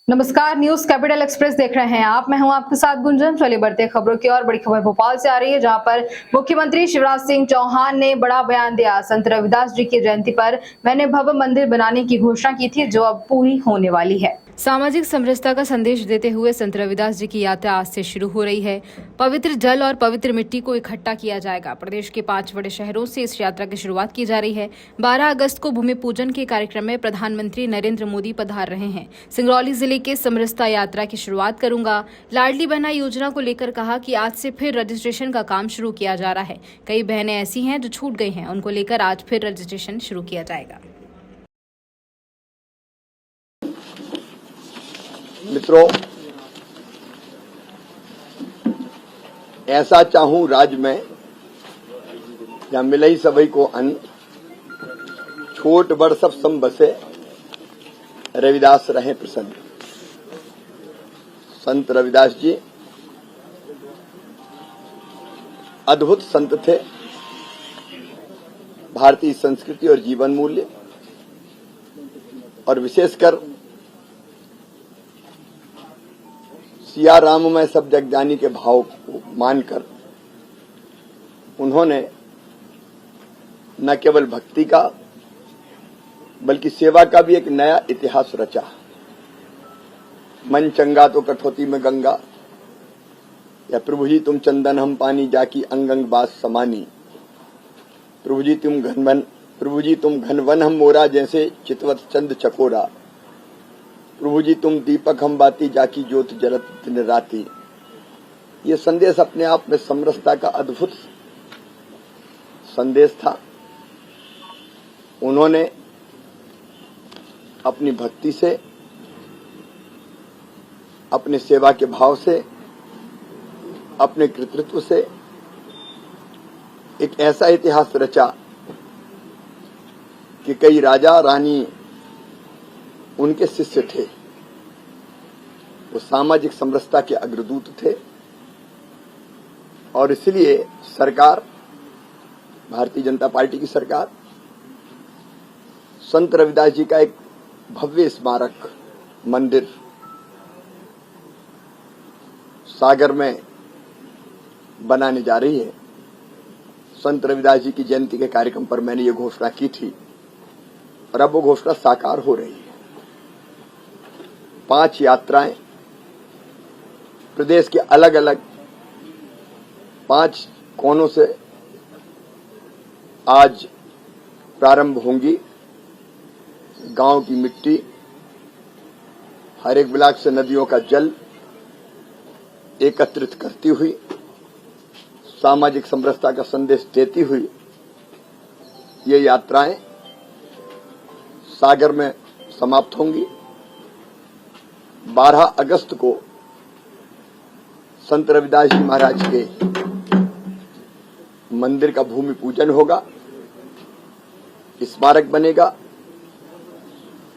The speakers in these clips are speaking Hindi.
नमस्कार, न्यूज कैपिटल एक्सप्रेस देख रहे हैं आप। मैं हूं आपके साथ गुंजन। चलिए बढ़ते हैं खबरों की ओर। बड़ी खबर भोपाल से आ रही है, जहां पर मुख्यमंत्री शिवराज सिंह चौहान ने बड़ा बयान दिया। संत रविदास जी की जयंती पर मैंने भव्य मंदिर बनाने की घोषणा की थी, जो अब पूरी होने वाली है। सामाजिक समरसता का संदेश देते हुए संत रविदास जी की यात्रा आज से शुरू हो रही है। पवित्र जल और पवित्र मिट्टी को इकट्ठा किया जाएगा। प्रदेश के 5 बड़े शहरों से इस यात्रा की शुरुआत की जा रही है। 12 अगस्त को भूमि पूजन के कार्यक्रम में प्रधानमंत्री नरेंद्र मोदी पधार रहे हैं। सिंगरौली जिले के समरसता यात्रा की शुरुआत करूंगा। लाडली बहना योजना को लेकर कहा कि आज से फिर रजिस्ट्रेशन का काम शुरू किया जा रहा है। कई बहनें ऐसी हैं जो छूट गई हैं, उनको लेकर आज फिर रजिस्ट्रेशन शुरू किया जाएगा। मित्रों, ऐसा चाहूं राज में या मिलई सबई को अन्न, छोट बड़ सब सम बसे, रविदास रहे प्रसन्न। संत रविदास जी अद्भुत संत थे। भारतीय संस्कृति और जीवन मूल्य और विशेषकर सिया राम में सब जग जानी के भाव को मानकर उन्होंने न केवल भक्ति का बल्कि सेवा का भी एक नया इतिहास रचा। मन चंगा तो कठौती में गंगा, या प्रभु जी तुम चंदन हम पानी, जाकी अंग अंग बास समानी। प्रभु जी तुम घनवन हम मोरा, जैसे चितवत चंद चकोरा। प्रभु जी तुम दीपक हम बाती, जाकी ज्योत जलत दिन राती। ये संदेश अपने आप में समरसता का अद्भुत संदेश था। उन्होंने अपनी भक्ति से, अपने सेवा के भाव से, अपने कृतित्व से एक ऐसा इतिहास रचा कि कई राजा रानी उनके शिष्य थे। वो सामाजिक समरसता के अग्रदूत थे और इसलिए सरकार, भारतीय जनता पार्टी की सरकार, संत रविदास जी का एक भव्य स्मारक मंदिर सागर में बनाने जा रही है। संत रविदास जी की जयंती के कार्यक्रम पर मैंने ये घोषणा की थी और अब वो घोषणा साकार हो रही है। 5 यात्राएं प्रदेश के अलग अलग 5 कोनों से आज प्रारंभ होंगी। गांव की मिट्टी, हर एक ब्लॉक से नदियों का जल एकत्रित करती हुई, सामाजिक समरसता का संदेश देती हुई ये यात्राएं सागर में समाप्त होंगी। 12 अगस्त को संत रविदास जी महाराज के मंदिर का भूमि पूजन होगा, स्मारक बनेगा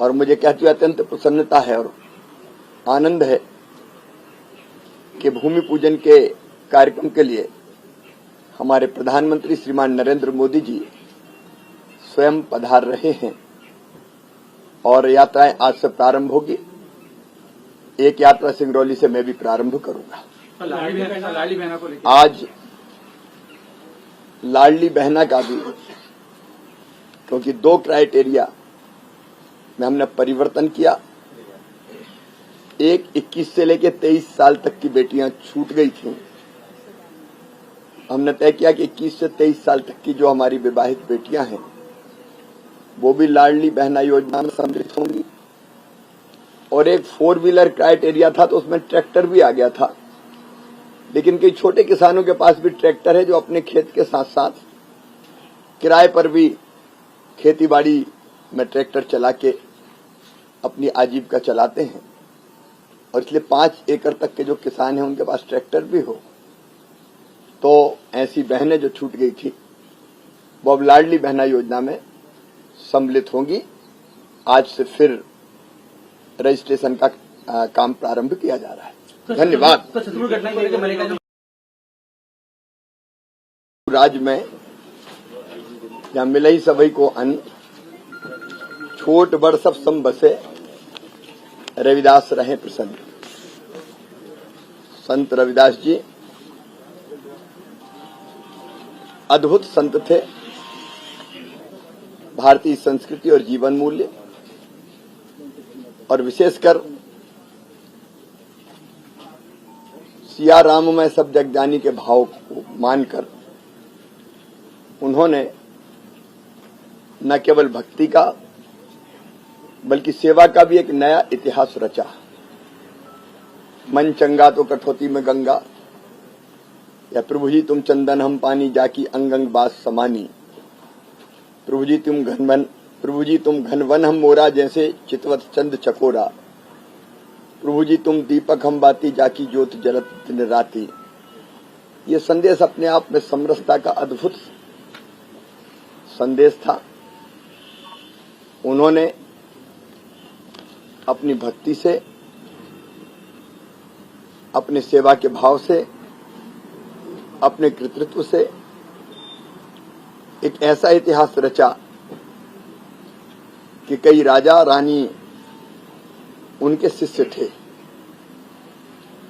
और मुझे कहते हुए अत्यंत प्रसन्नता है और आनंद है कि भूमि पूजन के कार्यक्रम के लिए हमारे प्रधानमंत्री श्रीमान नरेंद्र मोदी जी स्वयं पधार रहे हैं और यात्राएं आज से प्रारंभ होगी। एक यात्रा सिंगरौली से मैं भी प्रारंभ करूंगा। आज लाडली बहना का भी, क्योंकि 2 क्राइटेरिया में हमने परिवर्तन किया। एक 21 से लेकर 23 साल तक की बेटियां छूट गई थीं। हमने तय किया कि 21 से 23 साल तक की जो हमारी विवाहित बेटियां हैं वो भी लाडली बहना योजना में सम्मिलित होंगी। और एक 4 व्हीलर क्राइटेरिया था, तो उसमें ट्रैक्टर भी आ गया था। लेकिन कई छोटे किसानों के पास भी ट्रैक्टर है जो अपने खेत के साथ साथ किराए पर भी खेतीबाड़ी में ट्रैक्टर चला के अपनी आजीविका चलाते हैं। और इसलिए 5 एकड़ तक के जो किसान हैं उनके पास ट्रैक्टर भी हो। तो ऐसी बहनें जो छूट गई थी वो अब लाडली बहना योजना में सम्मिलित होंगी। आज से फिर रजिस्ट्रेशन का काम प्रारंभ किया जा रहा है। धन्यवाद। राज में या मिलई सबई को अन्न, छोट बड़ सब सम बसे, रविदास रहे प्रसन्न। संत रविदास जी अद्भुत संत थे। भारतीय संस्कृति और जीवन मूल्य और विशेषकर सिया राम में सब जग जानी के भाव को मानकर उन्होंने न केवल भक्ति का बल्कि सेवा का भी एक नया इतिहास रचा। मन चंगा तो कठौती में गंगा, या प्रभु जी तुम चंदन हम पानी जाकी अंग अंग बास समानी। प्रभु जी तुम घन वन हम मोरा जैसे चितवत चंद चकोरा। प्रभु जी तुम दीपक हम बाती जाकी ज्योत जलत दिन राती। ये संदेश अपने आप में समरसता का अद्भुत संदेश था। उन्होंने अपनी भक्ति से, अपने सेवा के भाव से, अपने कृतित्व से एक ऐसा इतिहास रचा कि कई राजा रानी उनके शिष्य थे।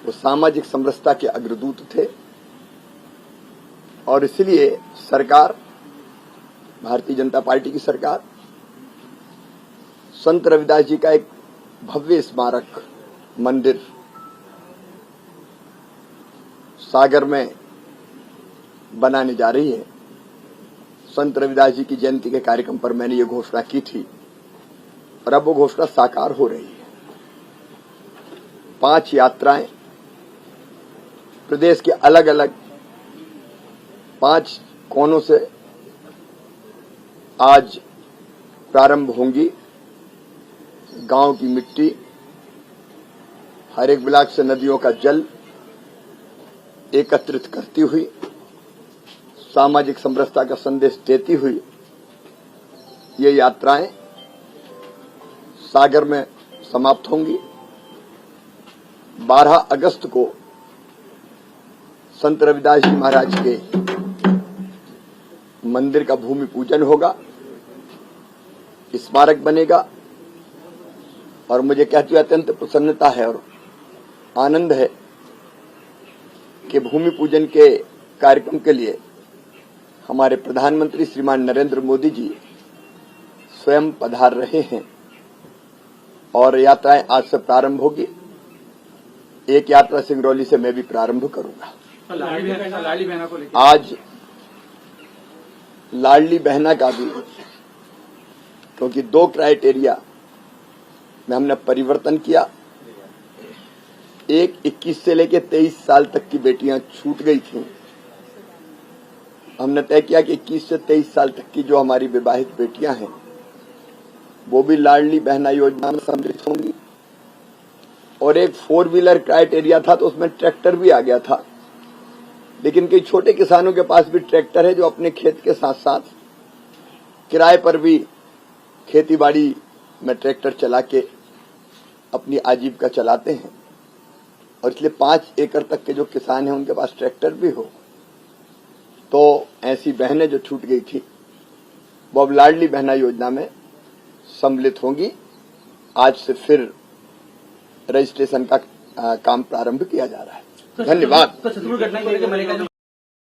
वो सामाजिक समरसता के अग्रदूत थे और इसलिए सरकार, भारतीय जनता पार्टी की सरकार, संत रविदास जी का एक भव्य स्मारक मंदिर सागर में बनाने जा रही है। संत रविदास जी की जयंती के कार्यक्रम पर मैंने ये घोषणा की थी और अब वो घोषणा साकार हो रही है। 5 यात्राएं प्रदेश के अलग अलग 5 कोनों से आज प्रारंभ होंगी। गांव की मिट्टी, हर एक ब्लॉक से नदियों का जल एकत्रित करती हुई, सामाजिक समरसता का संदेश देती हुई ये यात्राएं सागर में समाप्त होंगी। 12 अगस्त को संत रविदास जी महाराज के मंदिर का भूमि पूजन होगा, स्मारक बनेगा और मुझे कहते हुए अत्यंत प्रसन्नता है और आनंद है कि भूमि पूजन के कार्यक्रम के लिए हमारे प्रधानमंत्री श्रीमान नरेंद्र मोदी जी स्वयं पधार रहे हैं और यात्राएं आज से प्रारंभ होगी। एक यात्रा सिंगरौली से मैं भी प्रारंभ करूंगा। लाडली बहना को लेकर आज लाडली बहना का भी, क्योंकि 2 क्राइटेरिया में हमने परिवर्तन किया। एक 21 से लेकर 23 साल तक की बेटियां छूट गई थीं। हमने तय किया कि 21 से 23 साल तक की जो हमारी विवाहित बेटियां हैं वो भी लाडली बहना योजना में सम्मिलित होंगी। और एक 4 व्हीलर क्राइटेरिया था तो उसमें ट्रैक्टर भी आ गया था, लेकिन कई छोटे किसानों के पास भी ट्रैक्टर है जो अपने खेत के साथ साथ किराए पर भी खेतीबाड़ी में ट्रैक्टर चला के अपनी आजीविका चलाते हैं। और इसलिए 5 एकड़ तक के जो किसान हैं उनके पास ट्रैक्टर भी हो। तो ऐसी बहनें जो छूट गई थी वो अब लाडली बहना योजना में सम्मिलित होंगी। आज से फिर रजिस्ट्रेशन का काम प्रारंभ किया जा रहा है। धन्यवाद। तो छतरपुर घटना को लेकर